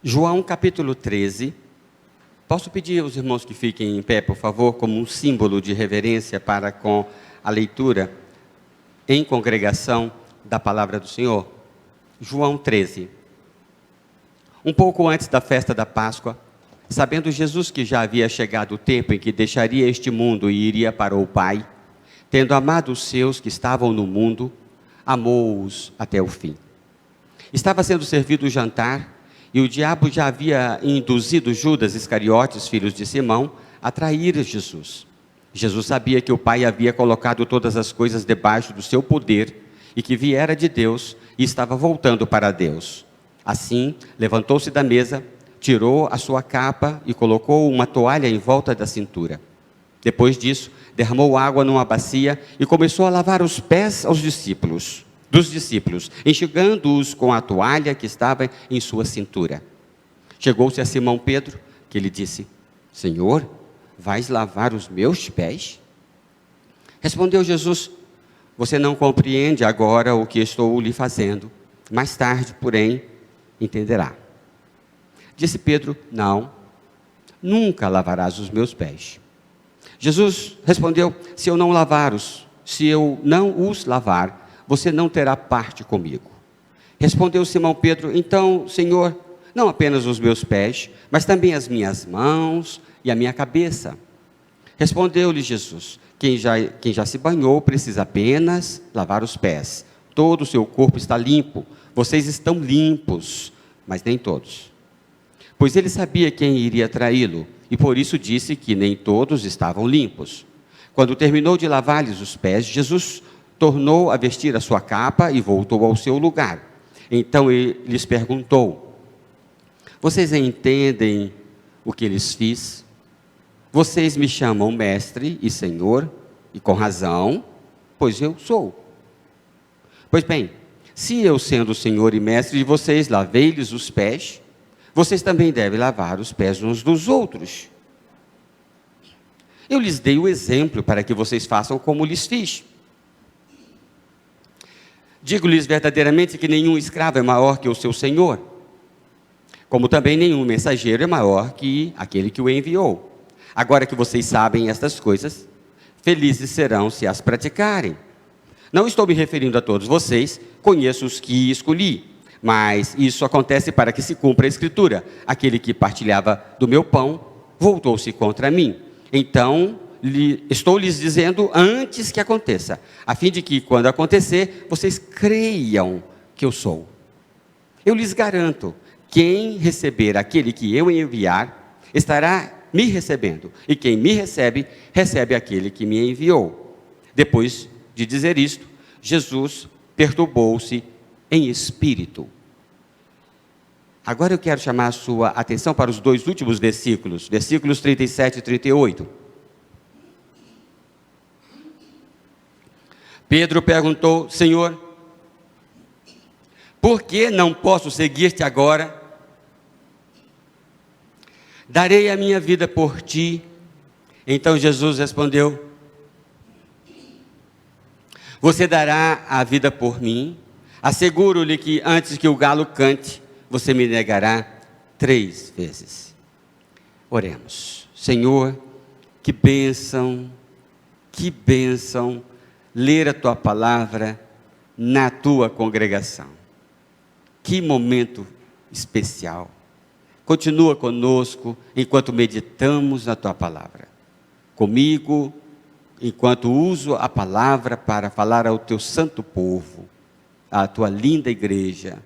João capítulo 13. Posso pedir aos irmãos que fiquem em pé, por favor, como um símbolo de reverência para com a leitura em congregação da palavra do Senhor? João 13. Um pouco antes da festa da Páscoa, sabendo Jesus que já havia chegado o tempo em que deixaria este mundo e iria para o Pai, tendo amado os seus que estavam no mundo, amou-os até o fim. Estava sendo servido o jantar, e o diabo já havia induzido Judas Iscariotes, filhos de Simão, a trair Jesus. Jesus sabia que o Pai havia colocado todas as coisas debaixo do seu poder, e que viera de Deus e estava voltando para Deus. Assim, levantou-se da mesa, tirou a sua capa e colocou uma toalha em volta da cintura. Depois disso, derramou água numa bacia e começou a lavar os pés dos discípulos, enxugando-os com a toalha que estava em sua cintura. Chegou-se a Simão Pedro, que lhe disse: Senhor, vais lavar os meus pés? Respondeu Jesus: você não compreende agora o que estou lhe fazendo, mais tarde, porém, entenderá. Disse Pedro: não, nunca lavarás os meus pés. Jesus respondeu: se eu não os lavar, você não terá parte comigo. Respondeu Simão Pedro: então, Senhor, não apenas os meus pés, mas também as minhas mãos e a minha cabeça. Respondeu-lhe Jesus: quem já se banhou precisa apenas lavar os pés. Todo o seu corpo está limpo. Vocês estão limpos, mas nem todos. Pois ele sabia quem iria traí-lo, e por isso disse que nem todos estavam limpos. Quando terminou de lavar-lhes os pés, Jesus tornou a vestir a sua capa e voltou ao seu lugar. Então ele lhes perguntou: vocês entendem o que lhes fiz? Vocês me chamam mestre e senhor, e com razão, pois eu sou. Pois bem, se eu sendo senhor e mestre de vocês lavei-lhes os pés, vocês também devem lavar os pés uns dos outros. Eu lhes dei o exemplo para que vocês façam como lhes fiz. Digo-lhes verdadeiramente que nenhum escravo é maior que o seu senhor, como também nenhum mensageiro é maior que aquele que o enviou. Agora que vocês sabem estas coisas, felizes serão se as praticarem. Não estou me referindo a todos vocês, conheço os que escolhi, mas isso acontece para que se cumpra a Escritura: aquele que partilhava do meu pão voltou-se contra mim. Então, estou lhes dizendo antes que aconteça, a fim de que, quando acontecer, vocês creiam que eu sou. Eu lhes garanto: quem receber aquele que eu enviar, estará me recebendo, e quem me recebe, recebe aquele que me enviou. Depois de dizer isto, Jesus perturbou-se em espírito. Agora eu quero chamar a sua atenção para os dois últimos versículos, versículos 37 e 38. Pedro perguntou: Senhor, por que não posso seguir-te agora? Darei a minha vida por ti. Então Jesus respondeu: você dará a vida por mim? Asseguro-lhe que antes que o galo cante, você me negará 3 vezes. Oremos. Senhor, que bênção ler a tua palavra na tua congregação. Que momento especial. Continua conosco enquanto meditamos na tua palavra. Comigo, enquanto uso a palavra para falar ao teu santo povo, à tua linda igreja,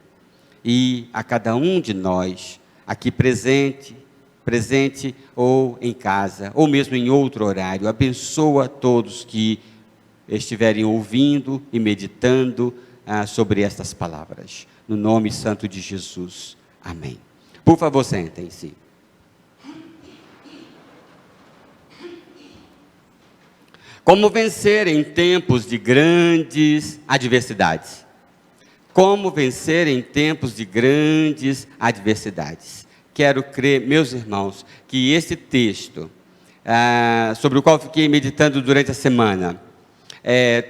e a cada um de nós, aqui presente ou em casa, ou mesmo em outro horário. Abençoa todos que estiverem ouvindo e meditando sobre estas palavras. No nome santo de Jesus. Amém. Por favor, sentem-se. Como vencer em tempos de grandes adversidades? Como vencer em tempos de grandes adversidades? Quero crer, meus irmãos, que esse texto, sobre o qual fiquei meditando durante a semana,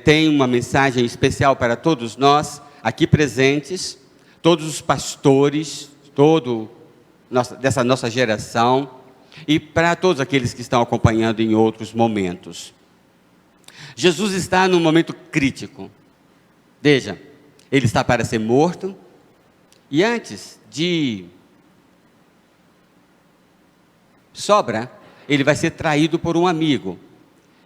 tem uma mensagem especial para todos nós, aqui presentes, todos os pastores, todo dessa nossa geração e para todos aqueles que estão acompanhando em outros momentos. Jesus está num momento crítico. Veja, ele está para ser morto e antes de sobra, ele vai ser traído por um amigo.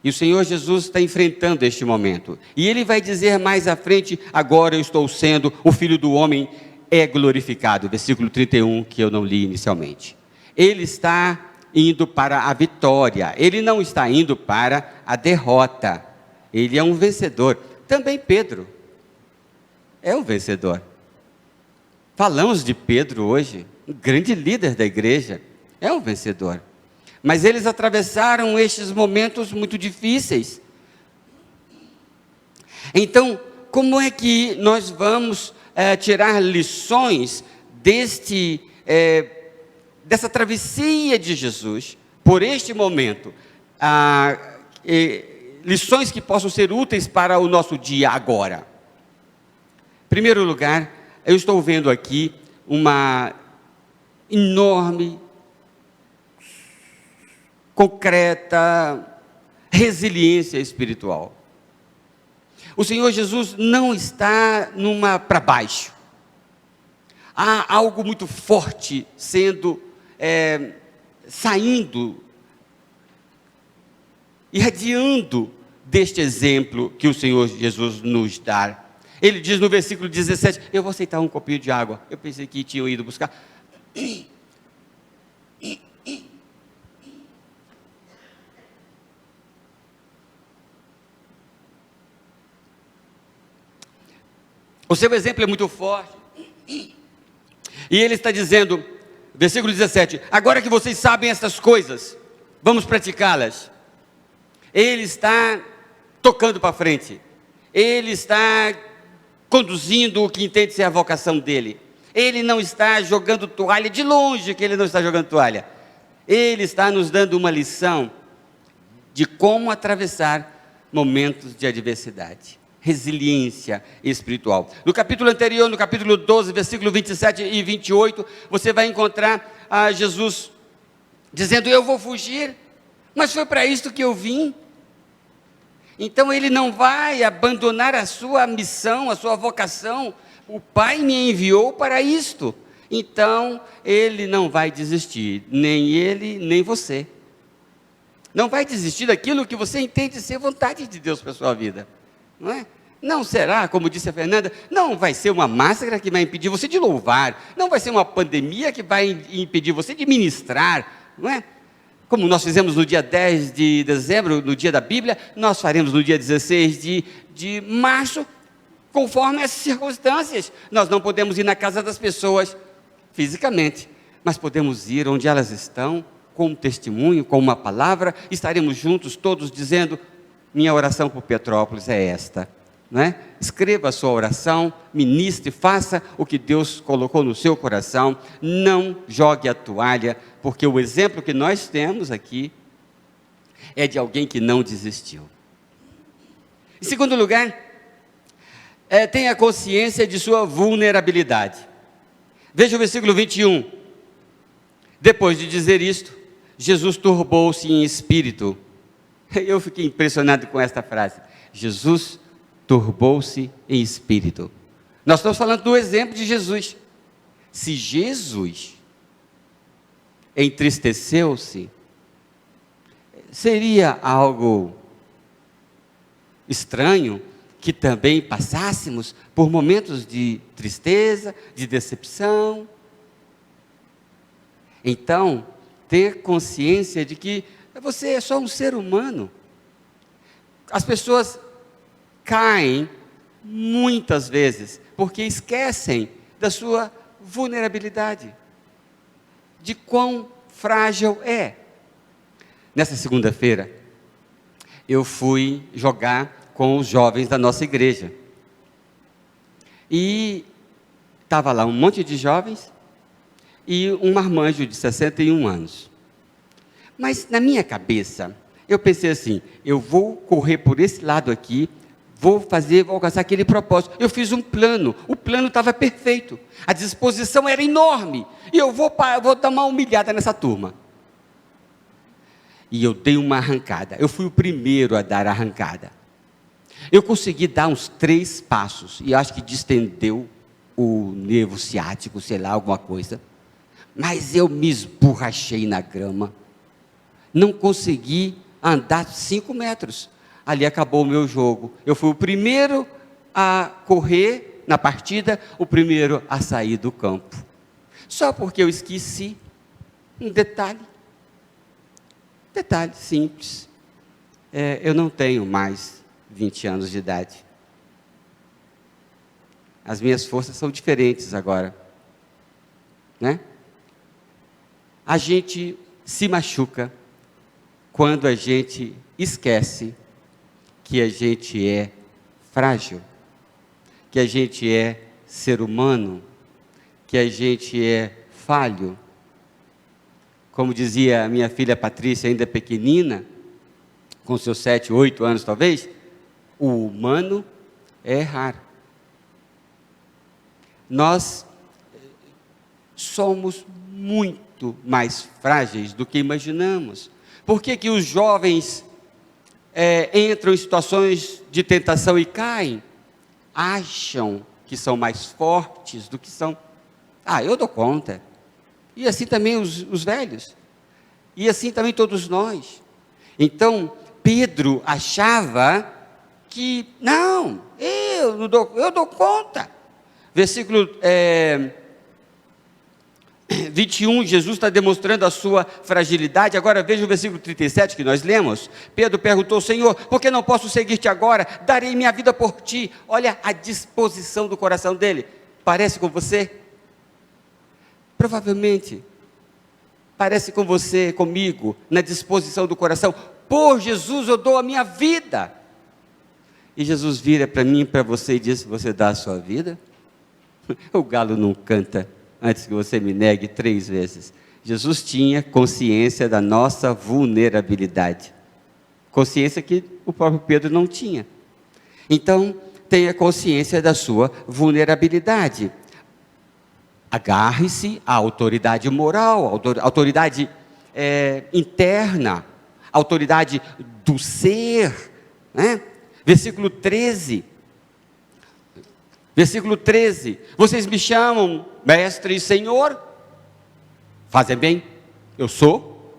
E o Senhor Jesus está enfrentando este momento. E ele vai dizer mais à frente: agora eu estou sendo, o Filho do Homem é glorificado. Versículo 31, que eu não li inicialmente. Ele está indo para a vitória. Ele não está indo para a derrota. Ele é um vencedor. Também Pedro é um vencedor. Falamos de Pedro hoje, um grande líder da igreja. É um vencedor. Mas eles atravessaram estes momentos muito difíceis. Então, como é que nós vamos tirar lições dessa travessia de Jesus por este momento? Lições que possam ser úteis para o nosso dia agora. Em primeiro lugar, eu estou vendo aqui uma enorme, concreta resiliência espiritual. O Senhor Jesus não está para baixo. Há algo muito forte saindo, irradiando deste exemplo que o Senhor Jesus nos dá. Ele diz no versículo 17, eu vou aceitar um copinho de água. Eu pensei que tinham ido buscar. O seu exemplo é muito forte. E ele está dizendo, versículo 17, agora que vocês sabem essas coisas, vamos praticá-las. Ele está tocando para frente. Ele está conduzindo o que entende ser a vocação dele. Ele não está jogando toalha, de longe que ele não está jogando toalha. Ele está nos dando uma lição de como atravessar momentos de adversidade. Resiliência espiritual. No capítulo anterior, no capítulo 12, versículo 27 e 28, você vai encontrar Jesus dizendo, eu vou fugir, mas foi para isto que eu vim. Então ele não vai abandonar a sua missão, a sua vocação. O Pai me enviou para isto. Então ele não vai desistir, nem ele, nem você. Não vai desistir daquilo que você entende ser vontade de Deus para a sua vida. Não é? Não será, como disse a Fernanda, não vai ser uma máscara que vai impedir você de louvar, não vai ser uma pandemia que vai impedir você de ministrar, não é? Como nós fizemos no dia 10 de dezembro, no dia da Bíblia, nós faremos no dia 16 de março, conforme as circunstâncias. Nós não podemos ir na casa das pessoas fisicamente, mas podemos ir onde elas estão, com um testemunho, com uma palavra, estaremos juntos todos dizendo, minha oração por Petrópolis é esta, não é? Escreva a sua oração, ministre, faça o que Deus colocou no seu coração, não jogue a toalha, porque o exemplo que nós temos aqui é de alguém que não desistiu. Em segundo lugar, tenha consciência de sua vulnerabilidade. Veja o versículo 21. Depois de dizer isto, Jesus turbou-se em espírito. Eu fiquei impressionado com esta frase. Jesus turbou-se em espírito. Nós estamos falando do exemplo de Jesus. Se Jesus entristeceu-se, seria algo estranho que também passássemos por momentos de tristeza, de decepção. Então, ter consciência de que você é só um ser humano. As pessoas caem muitas vezes porque esquecem da sua vulnerabilidade, de quão frágil é. Nessa segunda-feira, eu fui jogar com os jovens da nossa igreja. E estava lá um monte de jovens e um marmanjo de 61 anos. Mas na minha cabeça, eu pensei assim, eu vou correr por esse lado aqui, vou alcançar aquele propósito. Eu fiz um plano, o plano estava perfeito, a disposição era enorme, e eu vou dar uma humilhada nessa turma. E eu dei uma arrancada, eu fui o primeiro a dar a arrancada. Eu consegui dar uns 3 passos, e acho que distendeu o nervo ciático, sei lá, alguma coisa. Mas eu me esborrachei na grama, não consegui andar 5 metros. Ali acabou o meu jogo. Eu fui o primeiro a correr na partida, o primeiro a sair do campo. Só porque eu esqueci um detalhe simples. Eu não tenho mais 20 anos de idade. As minhas forças são diferentes agora, né? A gente se machuca quando a gente esquece que a gente é frágil, que a gente é ser humano, que a gente é falho. Como dizia a minha filha Patrícia, ainda pequenina, com seus 7, 8 anos talvez, o humano é errar. Nós somos muito mais frágeis do que imaginamos. Por que que os jovens entram em situações de tentação e caem? Acham que são mais fortes do que são. Eu dou conta. E assim também os velhos. E assim também todos nós. Então, Pedro achava que, não, eu dou conta. Versículo 21, Jesus está demonstrando a sua fragilidade. Agora veja o versículo 37 que nós lemos. Pedro perguntou: Senhor, por que não posso seguir-te agora? Darei minha vida por ti. Olha a disposição do coração dele. Parece com você? Provavelmente parece com você, comigo, na disposição do coração. Por Jesus eu dou a minha vida. E Jesus vira para mim e para você e diz: você dá a sua vida? O galo não canta antes que você me negue 3 vezes. Jesus tinha consciência da nossa vulnerabilidade, consciência que o próprio Pedro não tinha. Então, tenha consciência da sua vulnerabilidade. Agarre-se à autoridade moral, autoridade interna, autoridade do ser, né? Versículo 13, vocês me chamam mestre e senhor, fazem bem, eu sou.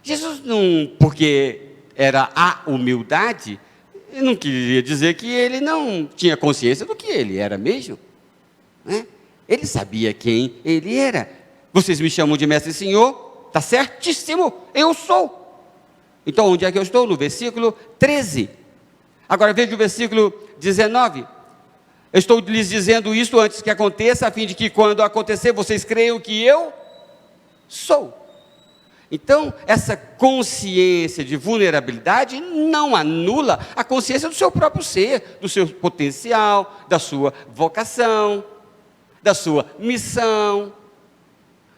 Jesus não, porque era a humildade, não queria dizer que ele não tinha consciência do que ele era mesmo, né? Ele sabia quem ele era. Vocês me chamam de mestre e senhor, está certíssimo, eu sou. Então onde é que eu estou? No versículo 13. Agora veja o versículo 19. Eu estou lhes dizendo isso antes que aconteça, a fim de que quando acontecer, vocês creiam que eu sou. Então, essa consciência de vulnerabilidade não anula a consciência do seu próprio ser, do seu potencial, da sua vocação, da sua missão.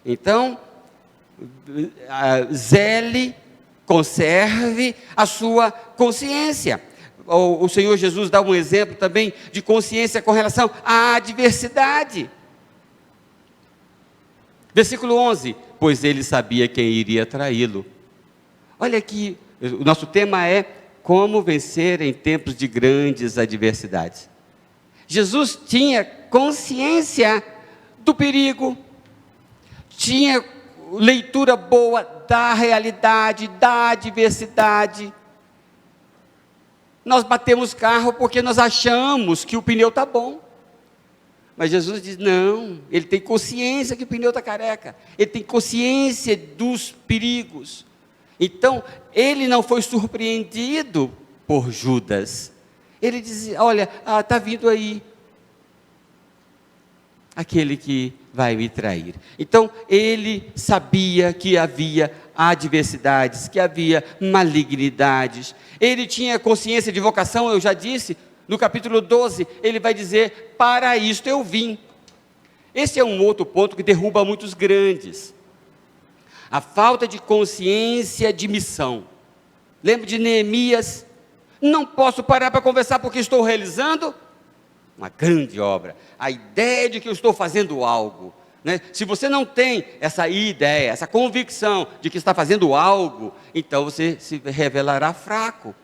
Então, zele, conserve a sua consciência. O Senhor Jesus dá um exemplo também de consciência com relação à adversidade. Versículo 11, pois ele sabia quem iria traí-lo. Olha aqui, o nosso tema é como vencer em tempos de grandes adversidades. Jesus tinha consciência do perigo, tinha leitura boa da realidade, da adversidade. Nós batemos carro porque nós achamos que o pneu está bom. Mas Jesus diz, não, ele tem consciência que o pneu está careca. Ele tem consciência dos perigos. Então, ele não foi surpreendido por Judas. Ele diz, olha, está vindo aí aquele que vai me trair. Então, ele sabia que havia adversidades, que havia malignidades. Ele tinha consciência de vocação, eu já disse, no capítulo 12, ele vai dizer, para isto eu vim. Esse é um outro ponto que derruba muitos grandes. A falta de consciência de missão. Lembra de Neemias? Não posso parar para conversar porque estou realizando uma grande obra. A ideia de que eu estou fazendo algo, né? Se você não tem essa ideia, essa convicção de que está fazendo algo, então você se revelará fraco.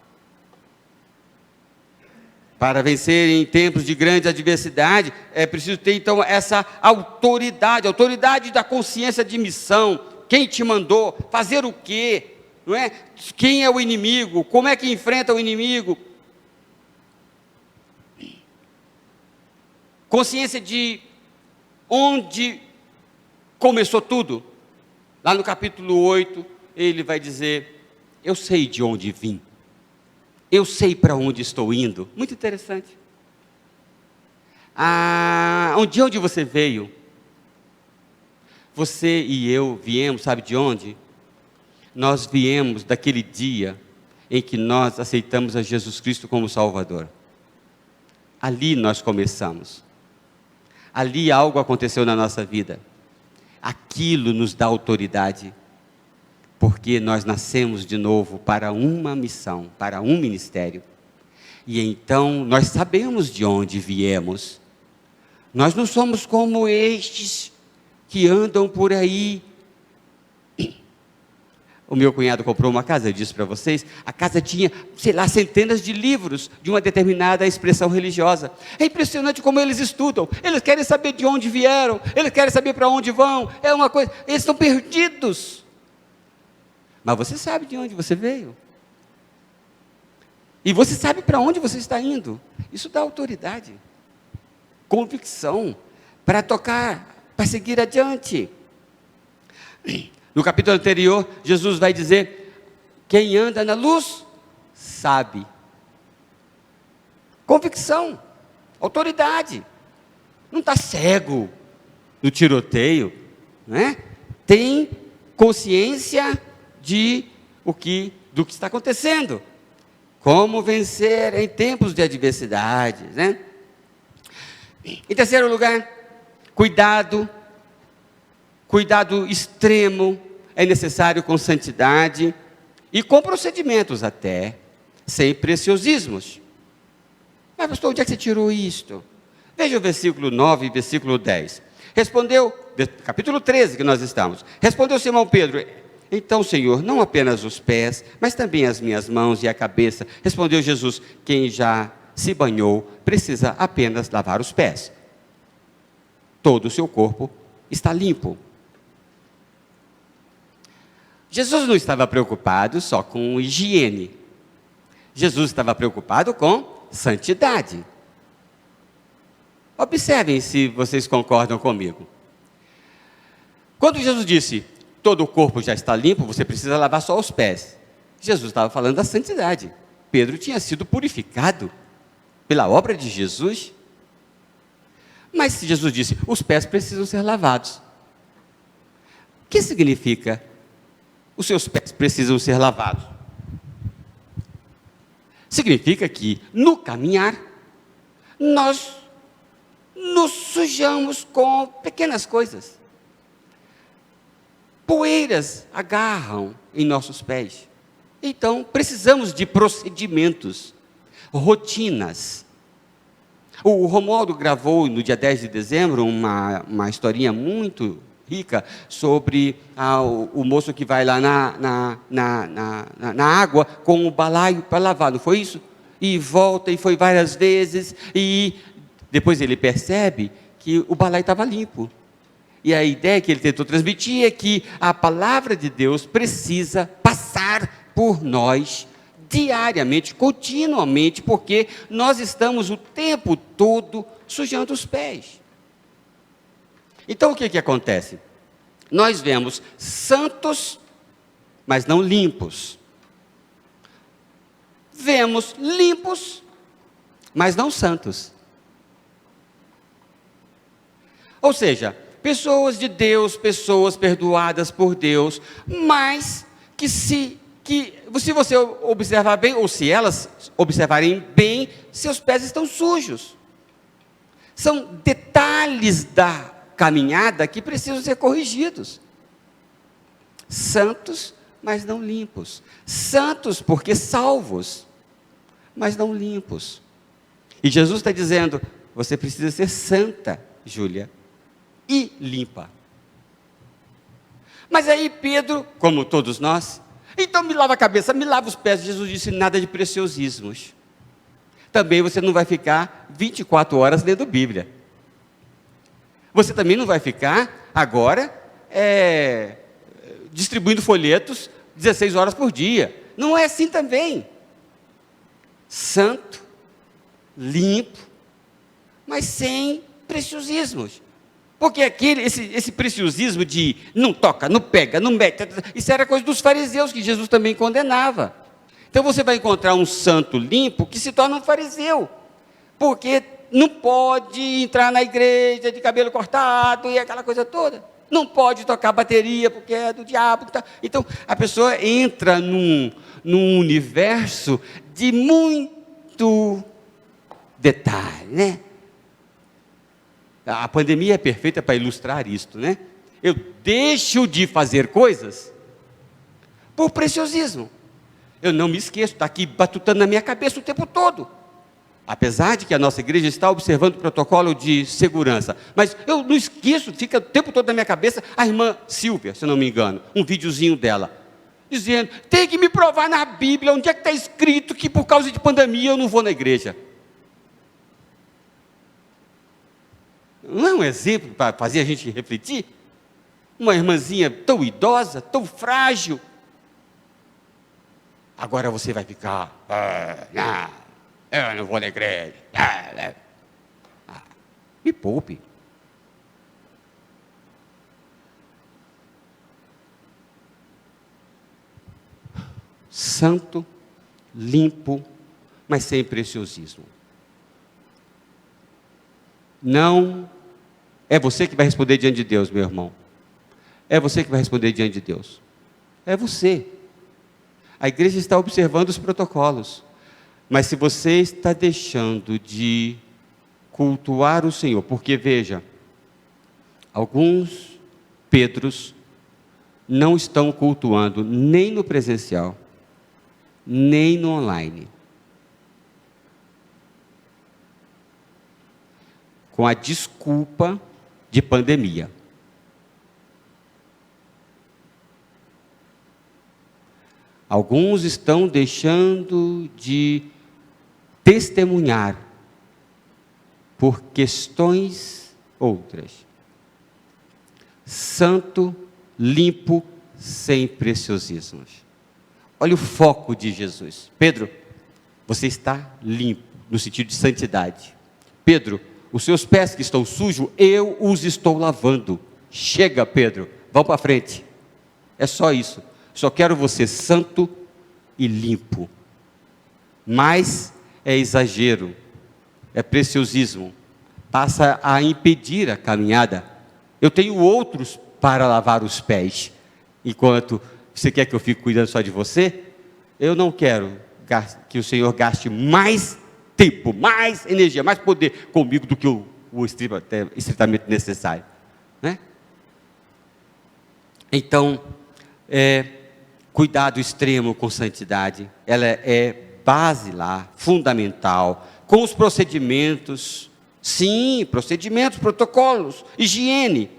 Para vencer em tempos de grande adversidade, é preciso ter então essa autoridade da consciência de missão. Quem te mandou? Fazer o quê? Não é? Quem é o inimigo? Como é que enfrenta o inimigo? Consciência de onde começou tudo. Lá no capítulo 8, ele vai dizer: eu sei de onde vim. Eu sei para onde estou indo. Muito interessante. De onde você veio? Você e eu viemos, sabe de onde? Nós viemos daquele dia em que nós aceitamos a Jesus Cristo como Salvador. Ali nós começamos. Ali algo aconteceu na nossa vida. Aquilo nos dá autoridade. Porque nós nascemos de novo para uma missão, para um ministério. E então nós sabemos de onde viemos. Nós não somos como estes que andam por aí. O meu cunhado comprou uma casa, eu disse para vocês, a casa tinha, centenas de livros de uma determinada expressão religiosa. É impressionante como eles estudam. Eles querem saber de onde vieram, eles querem saber para onde vão. É uma coisa, eles estão perdidos. Mas você sabe de onde você veio. E você sabe para onde você está indo. Isso dá autoridade, convicção, para tocar, para seguir adiante. No capítulo anterior, Jesus vai dizer: quem anda na luz, sabe. Convicção, autoridade. Não está cego no tiroteio, né? Tem consciência do que está acontecendo. Como vencer em tempos de adversidade, né? Em terceiro lugar, cuidado extremo é necessário com santidade e com procedimentos até, sem preciosismos. Mas pastor, onde é que você tirou isto? Veja o versículo 9 e versículo 10. Capítulo 13 que nós estamos. Respondeu Simão Pedro: então, Senhor, não apenas os pés, mas também as minhas mãos e a cabeça. Respondeu Jesus: quem já se banhou precisa apenas lavar os pés. Todo o seu corpo está limpo. Jesus não estava preocupado só com higiene. Jesus estava preocupado com santidade. Observem se vocês concordam comigo. Quando Jesus disse: todo o corpo já está limpo, você precisa lavar só os pés, Jesus estava falando da santidade. Pedro tinha sido purificado pela obra de Jesus. Mas se Jesus disse: os pés precisam ser lavados, o que significa os seus pés precisam ser lavados? Significa que no caminhar nós nos sujamos com pequenas coisas. Poeiras agarram em nossos pés. Então, precisamos de procedimentos, rotinas. O Romualdo gravou no dia 10 de dezembro uma historinha muito rica sobre o moço que vai lá na água com o balaio para lavar, não foi isso? E volta, e foi várias vezes, e depois ele percebe que o balaio estava limpo. E a ideia que ele tentou transmitir é que a palavra de Deus precisa passar por nós diariamente, continuamente, porque nós estamos o tempo todo sujando os pés. Então o que acontece? Nós vemos santos, mas não limpos. Vemos limpos, mas não santos. Ou seja, pessoas de Deus, pessoas perdoadas por Deus, mas que se você observar bem, ou se elas observarem bem, seus pés estão sujos. São detalhes da caminhada que precisam ser corrigidos. Santos, mas não limpos. Santos porque salvos, mas não limpos. E Jesus está dizendo, você precisa ser santa, Júlia, e limpa. Mas aí Pedro, como todos nós, então me lava a cabeça, me lava os pés. Jesus disse, nada de preciosismos. Também você não vai ficar 24 horas lendo Bíblia. Você também não vai ficar agora distribuindo folhetos 16 horas por dia. Não é assim também. Santo, limpo, mas sem preciosismos. Porque esse preciosismo de não toca, não pega, não mete, isso era coisa dos fariseus que Jesus também condenava. Então você vai encontrar um santo limpo que se torna um fariseu, porque não pode entrar na igreja de cabelo cortado e aquela coisa toda. Não pode tocar bateria porque é do diabo. Então a pessoa entra num universo de muito detalhe, né? A pandemia é perfeita para ilustrar isto, né? Eu deixo de fazer coisas por preciosismo. Eu não me esqueço, está aqui batutando na minha cabeça o tempo todo. Apesar de que a nossa igreja está observando o protocolo de segurança. Mas eu não esqueço, fica o tempo todo na minha cabeça, a irmã Silvia, se não me engano, um videozinho dela, dizendo, tem que me provar na Bíblia, onde é que está escrito que por causa de pandemia eu não vou na igreja. Não é um exemplo para fazer a gente refletir? Uma irmãzinha tão idosa, tão frágil. Agora você vai ficar, eu não vou na igreja. Me poupe. Santo, limpo, mas sem preciosismo. Não é você que vai responder diante de Deus, meu irmão. É você que vai responder diante de Deus. É você. A igreja está observando os protocolos. Mas se você está deixando de cultuar o Senhor, porque veja, alguns Pedros não estão cultuando nem no presencial, nem no online. Com a desculpa de pandemia. Alguns estão deixando de testemunhar por questões outras. Santo, limpo, sem preciosismos. Olha o foco de Jesus. Pedro, você está limpo, no sentido de santidade. Pedro, os seus pés que estão sujos, eu os estou lavando. Chega, Pedro, vamos para frente. É só isso. Só quero você santo e limpo. Mas é exagero, é preciosismo. Passa a impedir a caminhada. Eu tenho outros para lavar os pés. Enquanto você quer que eu fique cuidando só de você, eu não quero que o Senhor gaste mais tempo, mais energia, mais poder comigo do que o estritamente necessário, né? Então, cuidado extremo com santidade, ela é basilar, fundamental, com os procedimentos, sim, procedimentos, protocolos, higiene,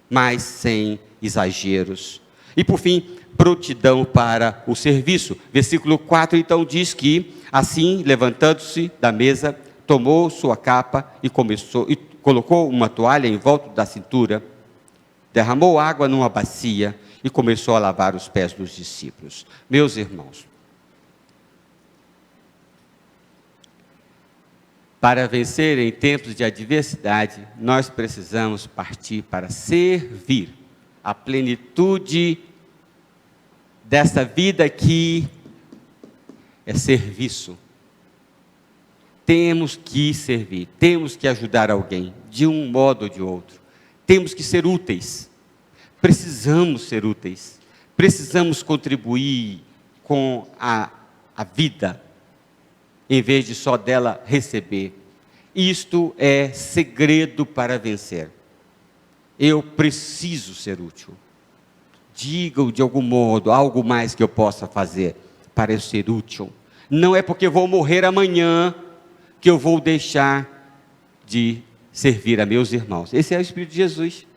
mas sem exageros. E por fim, prontidão para o serviço. Versículo 4 então diz que, assim, levantando-se da mesa, tomou sua capa e colocou uma toalha em volta da cintura, derramou água numa bacia e começou a lavar os pés dos discípulos. Meus irmãos, para vencer em tempos de adversidade, nós precisamos partir para servir a plenitude dessa vida que é serviço. Temos que servir, temos que ajudar alguém, de um modo ou de outro. Temos que ser úteis, precisamos ser úteis, precisamos contribuir com a vida, em vez de só dela receber. Isto é segredo para vencer. Eu preciso ser útil. Diga de algum modo, algo mais que eu possa fazer para eu ser útil. Não é porque eu vou morrer amanhã que eu vou deixar de servir a meus irmãos. Esse é o Espírito de Jesus.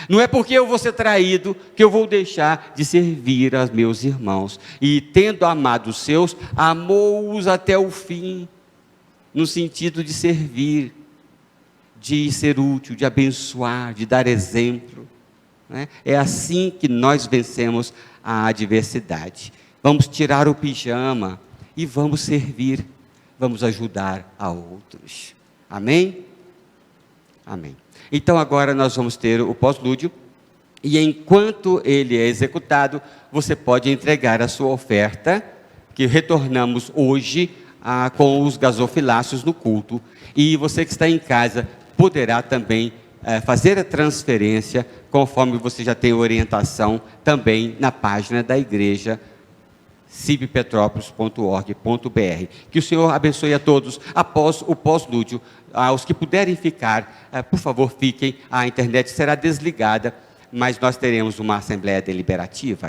Não é porque eu vou ser traído que eu vou deixar de servir aos meus irmãos. E tendo amado os seus, amou-os até o fim, no sentido de servir, de ser útil, de abençoar, de dar exemplo. Né? É assim que nós vencemos a adversidade. Vamos tirar o pijama e vamos servir, vamos ajudar a outros. Amém? Amém. Então agora nós vamos ter o pós-lúdio, e enquanto ele é executado, você pode entregar a sua oferta, que retornamos hoje com os gasofiláceos no culto, e você que está em casa poderá também fazer a transferência, conforme você já tem orientação também na página da igreja, cibpetrópolis.org.br. Que o Senhor abençoe a todos. Após o pós-lúdio, aos que puderem ficar, por favor fiquem, a internet será desligada, mas nós teremos uma assembleia deliberativa.